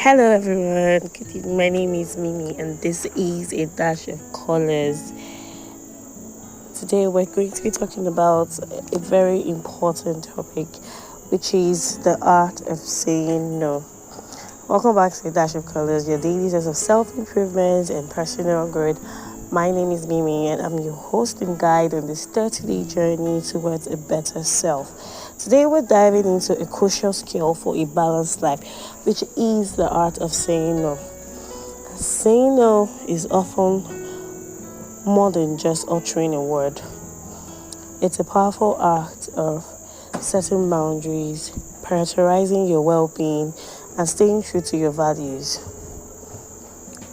Hello everyone, good evening. My name is Mimi and this is a dash of colors. Today we're going to be talking about a very important topic, which is the art of saying no. Welcome back to a dash of colors, your daily dose of self-improvement and personal growth. My name is Mimi and I'm your host and guide on this 30-day journey towards a better self. Today we're diving into a crucial skill for a balanced life, which is the art of saying no. Saying no is often more than just uttering a word. It's a powerful act of setting boundaries, prioritizing your well-being, and staying true to your values.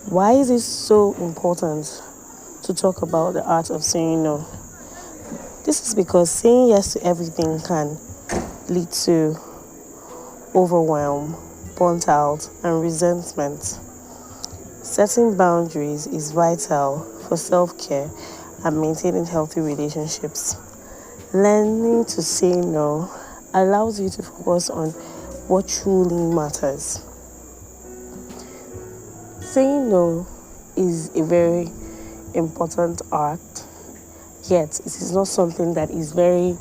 Why is it so important to talk about the art of saying no? This is because saying yes to everything can lead to overwhelm, burnt out, and resentment. Setting boundaries is vital for self-care and maintaining healthy relationships. Learning to say no allows you to focus on what truly matters. Saying no is a very important art, yet it is not something that is very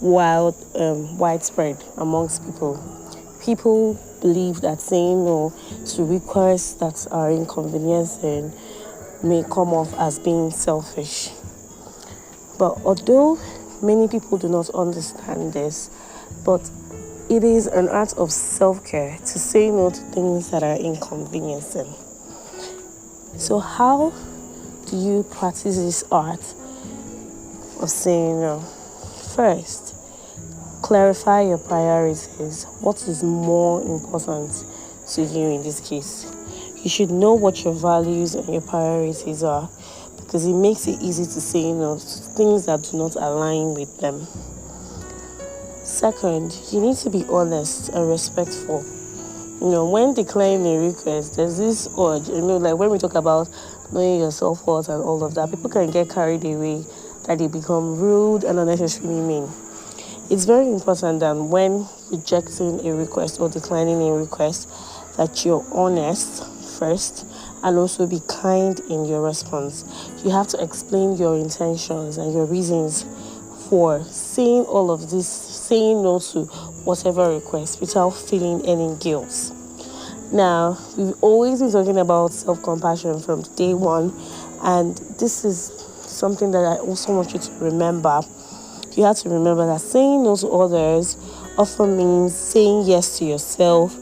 widespread amongst people. People believe that saying no to requests that are inconveniencing may come off as being selfish. But although many people do not understand this, but it is an art of self-care to say no to things that are inconveniencing. So how do you practice this art of saying no? First, clarify your priorities. What is more important to you in this case? You should know what your values and your priorities are, because it makes it easy to say no to things that do not align with them. Second, you need to be honest and respectful. When declining a request, there's this urge, like when we talk about knowing your self-worth and all of that, people can get carried away that they become rude and unnecessarily mean. It's very important that when rejecting a request or declining a request, that you're honest first and also be kind in your response. You have to explain your intentions and your reasons for saying all of this, saying no to whatever request without feeling any guilt. Now, we've always been talking about self-compassion from day one, and this is something that I also want you to remember. You have to remember that saying no to others often means saying yes to yourself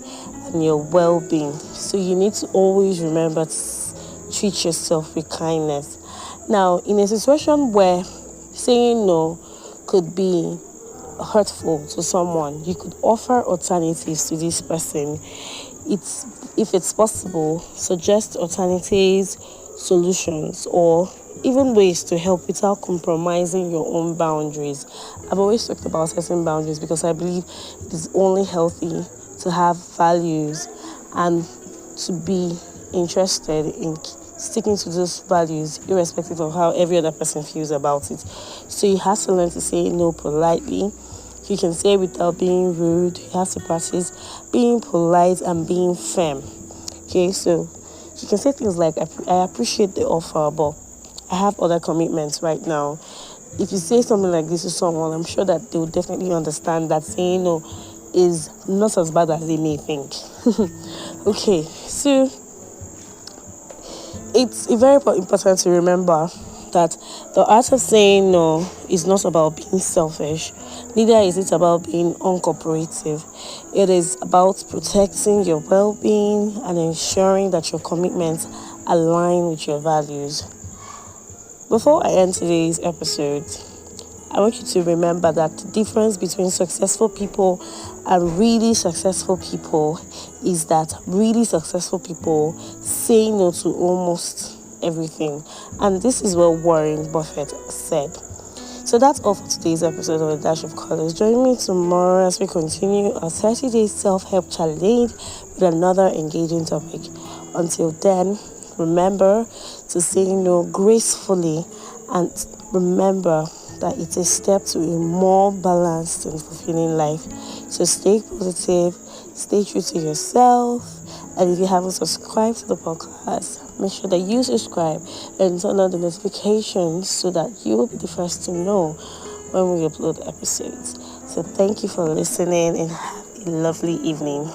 and your well-being. So you need to always remember to treat yourself with kindness. Now, in a situation where saying no could be hurtful to someone, you could offer alternatives to this person. If it's possible, suggest alternatives, solutions, or even ways to help without compromising your own boundaries. I've always talked about setting boundaries because I believe it is only healthy to have values and to be interested in sticking to those values irrespective of how every other person feels about it. So you have to learn to say no politely. You can say it without being rude. You have to practice being polite and being firm. Okay, so you can say things like, I appreciate the offer, but I have other commitments right now. If you say something like this to someone, I'm sure that they will definitely understand that saying no is not as bad as they may think. Okay, so it's very important to remember that the art of saying no is not about being selfish, neither is it about being uncooperative. It is about protecting your well-being and ensuring that your commitments align with your values. Before I end today's episode, I want you to remember that the difference between successful people and really successful people is that really successful people say no to almost everything. And this is what Warren Buffett said. So that's all for today's episode of A Dash of Colors. Join me tomorrow as we continue our 30-day self-help challenge with another engaging topic. Until then, remember to say no gracefully, and remember that it's a step to a more balanced and fulfilling life. So stay positive, stay true to yourself, And if you haven't subscribed to the podcast, make sure that you subscribe and turn on the notifications so that you will be the first to know when we upload episodes. So thank you for listening and have a lovely evening.